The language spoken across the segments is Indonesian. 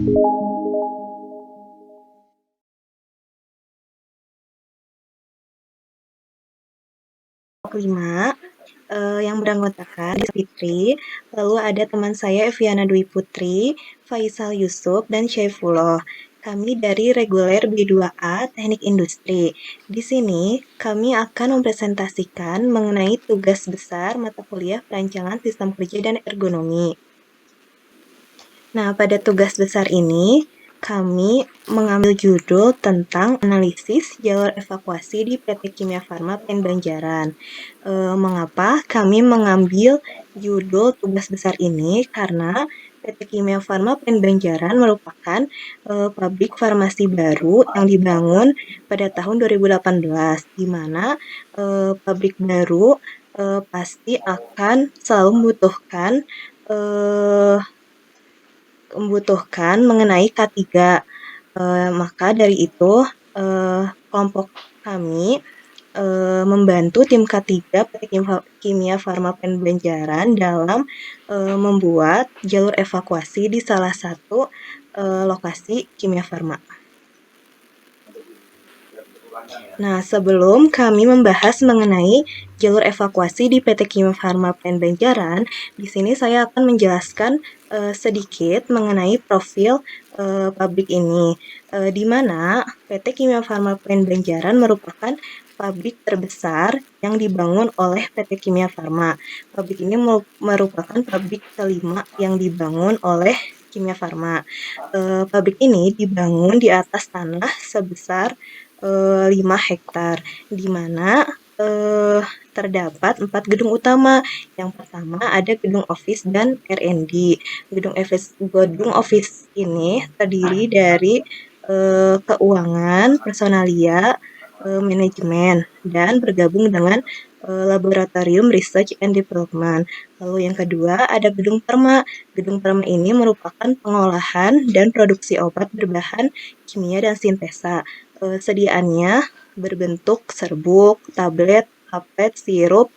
Kelima, yang beranggotakan Fitri, lalu ada teman saya Eviana Dwi Putri, Faisal Yusuf, dan Syaifullah. Kami dari reguler B2A Teknik Industri. Di sini, kami akan mempresentasikan mengenai tugas besar mata kuliah perancangan sistem kerja dan ergonomi. Nah, pada tugas besar ini, kami mengambil judul tentang analisis jalur evakuasi di PT Kimia Farma Banjaran. Mengapa kami mengambil judul tugas besar ini? Karena PT Kimia Farma Banjaran merupakan pabrik farmasi baru yang dibangun pada tahun 2018, di mana pabrik baru pasti akan selalu membutuhkan mengenai K3. Maka dari itu, kelompok kami membantu tim K3 PT Kimia Farma Banjaran dalam membuat jalur evakuasi di salah satu lokasi Kimia Farma. Nah, sebelum kami membahas mengenai jalur evakuasi di PT Kimia Farma Banjaran, di sini saya akan menjelaskan sedikit mengenai profil pabrik ini, di mana PT Kimia Farma Banjaran merupakan pabrik terbesar yang dibangun oleh PT Kimia Farma. Pabrik ini merupakan pabrik kelima yang dibangun oleh Kimia Farma. Pabrik ini dibangun di atas tanah sebesar 5 hektar, di mana terdapat 4 gedung utama. Yang pertama ada gedung office dan R&D. Gedung office ini terdiri dari keuangan, personalia, manajemen, dan bergabung dengan laboratorium research and development. Lalu yang kedua ada gedung Perma. Gedung Perma ini merupakan pengolahan dan produksi obat berbahan kimia dan sintesa. Sediaannya berbentuk serbuk, tablet, kaplet, sirup,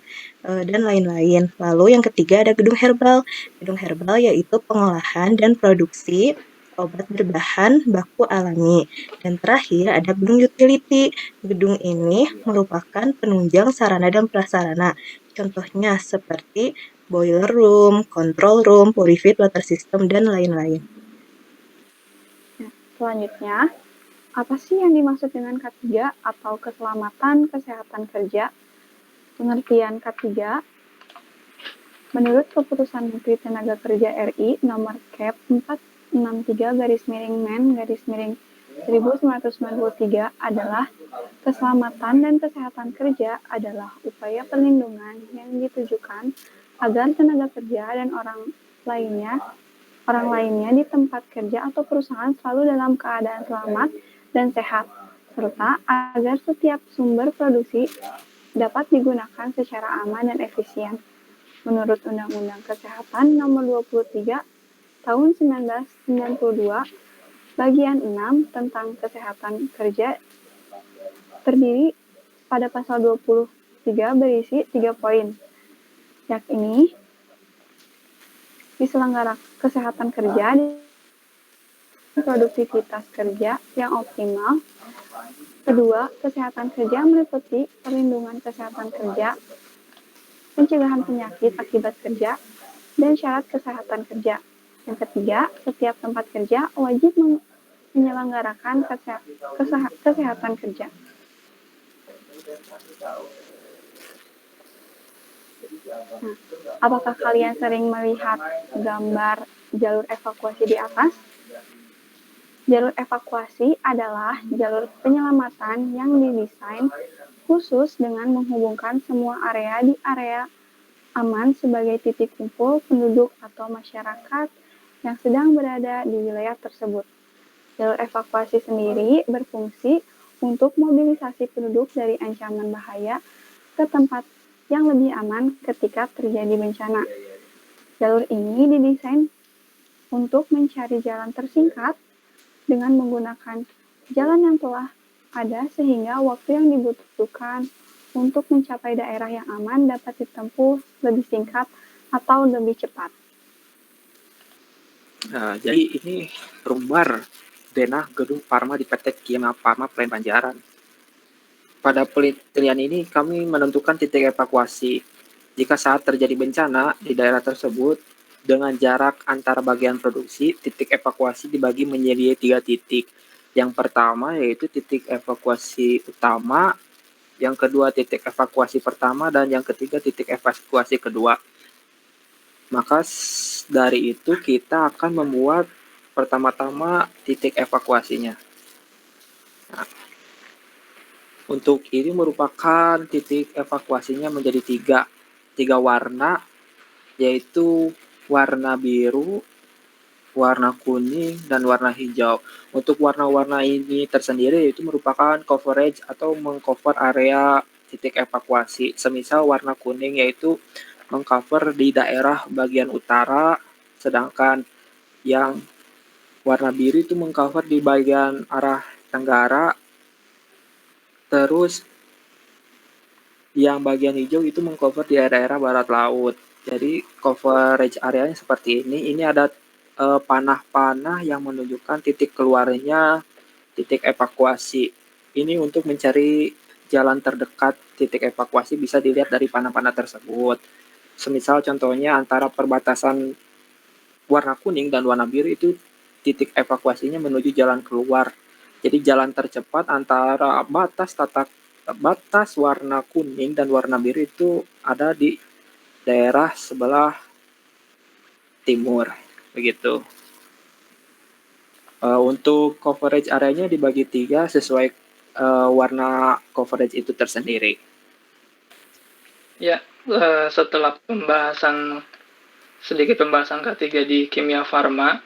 dan lain-lain. Lalu yang ketiga ada gedung herbal. Gedung herbal yaitu pengolahan dan produksi obat berbahan baku alami. Dan terakhir ada gedung utility. Gedung ini merupakan penunjang sarana dan prasarana. Contohnya seperti boiler room, control room, purified water system, dan lain-lain. Selanjutnya, apa sih yang dimaksud dengan K3 atau keselamatan kesehatan kerja? Pengertian K3 menurut Keputusan Menteri Tenaga Kerja RI nomor Kep 463-Men-1993 adalah keselamatan dan kesehatan kerja adalah upaya perlindungan yang ditujukan agar tenaga kerja dan orang lainnya di tempat kerja atau perusahaan selalu dalam keadaan selamat dan sehat, serta agar setiap sumber produksi dapat digunakan secara aman dan efisien. Menurut Undang-Undang Kesehatan Nomor 23 Tahun 1992, Bagian 6 tentang kesehatan kerja terdiri pada pasal 23 berisi 3 poin, yakni diselenggarakan kesehatan kerja, produktivitas kerja yang optimal. Kedua, kesehatan kerja meliputi perlindungan kesehatan kerja, pencegahan penyakit akibat kerja, dan syarat kesehatan kerja. Yang ketiga, setiap tempat kerja wajib menyelenggarakan kesehatan kerja. Nah, apakah kalian sering melihat gambar jalur evakuasi di atas? Jalur evakuasi adalah jalur penyelamatan yang didesain khusus dengan menghubungkan semua area di area aman sebagai titik kumpul penduduk atau masyarakat yang sedang berada di wilayah tersebut. Jalur evakuasi sendiri berfungsi untuk mobilisasi penduduk dari ancaman bahaya ke tempat yang lebih aman ketika terjadi bencana. Jalur ini didesain untuk mencari jalan tersingkat dengan menggunakan jalan yang telah ada sehingga waktu yang dibutuhkan untuk mencapai daerah yang aman dapat ditempuh lebih singkat atau lebih cepat. Nah, jadi ini rumbar denah gedung Parma di PT Kimia Farma Plen Banjaran. Pada penelitian ini kami menentukan titik evakuasi. Jika saat terjadi bencana di daerah tersebut, dengan jarak antara bagian produksi, titik evakuasi dibagi menjadi 3 titik. Yang pertama yaitu titik evakuasi utama, yang kedua titik evakuasi pertama, dan yang ketiga titik evakuasi kedua. Maka dari itu kita akan membuat pertama-tama titik evakuasinya. Nah, untuk ini merupakan titik evakuasinya menjadi tiga warna, yaitu warna biru, warna kuning, dan warna hijau. Untuk warna-warna ini tersendiri yaitu merupakan coverage atau mengcover area titik evakuasi. Semisal warna kuning yaitu mengcover di daerah bagian utara, sedangkan yang warna biru itu mengcover di bagian arah tenggara, terus yang bagian hijau itu mengcover di daerah barat laut. Jadi coverage areanya seperti ini. Ini ada panah-panah yang menunjukkan titik keluarnya titik evakuasi. Ini untuk mencari jalan terdekat titik evakuasi bisa dilihat dari panah-panah tersebut. Semisal contohnya antara perbatasan warna kuning dan warna biru itu titik evakuasinya menuju jalan keluar. Jadi jalan tercepat antara batas warna kuning dan warna biru itu ada di daerah sebelah timur, begitu. Untuk coverage areanya dibagi 3 sesuai warna coverage itu tersendiri. Ya, setelah sedikit pembahasan K3 di kimia farma,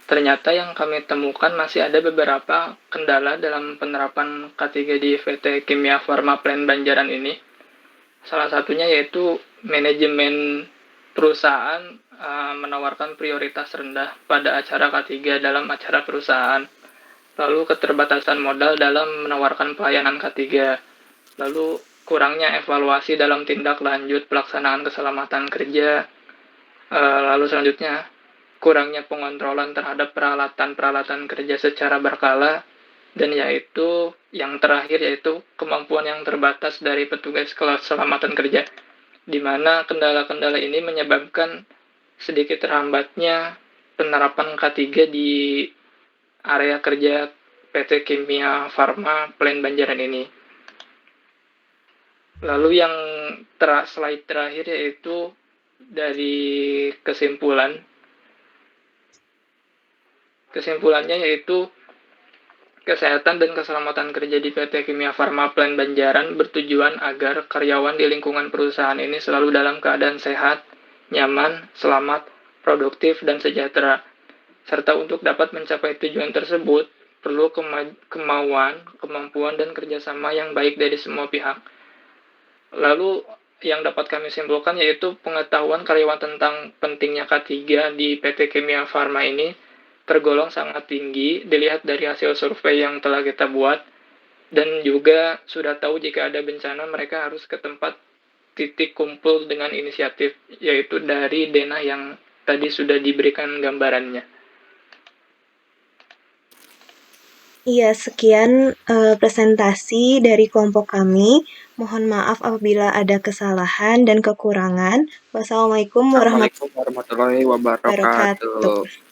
ternyata yang kami temukan masih ada beberapa kendala dalam penerapan K3 di PT Kimia Farma Plen Banjaran ini. Salah satunya yaitu manajemen perusahaan menawarkan prioritas rendah pada acara K3 dalam acara perusahaan. Lalu keterbatasan modal dalam menawarkan pelayanan K3. Lalu kurangnya evaluasi dalam tindak lanjut pelaksanaan keselamatan kerja. Lalu selanjutnya, kurangnya pengontrolan terhadap peralatan-peralatan kerja secara berkala, dan yaitu yang terakhir yaitu kemampuan yang terbatas dari petugas keselamatan kerja, di mana kendala-kendala ini menyebabkan sedikit terhambatnya penerapan K3 di area kerja PT Kimia Farma Plen Banjaran ini. Lalu yang slide terakhir yaitu dari kesimpulannya yaitu kesehatan dan keselamatan kerja di PT Kimia Farma Plen Banjaran bertujuan agar karyawan di lingkungan perusahaan ini selalu dalam keadaan sehat, nyaman, selamat, produktif, dan sejahtera. Serta untuk dapat mencapai tujuan tersebut, perlu kemauan, kemampuan, dan kerjasama yang baik dari semua pihak. Lalu yang dapat kami simpulkan yaitu pengetahuan karyawan tentang pentingnya K3 di PT Kimia Farma ini tergolong sangat tinggi dilihat dari hasil survei yang telah kita buat, dan juga sudah tahu jika ada bencana mereka harus ke tempat titik kumpul dengan inisiatif, yaitu dari denah yang tadi sudah diberikan gambarannya. Iya, sekian presentasi dari kelompok kami. Mohon maaf apabila ada kesalahan dan kekurangan. Wassalamualaikum Assalamualaikum warahmatullahi wabarakatuh. wabarakatuh.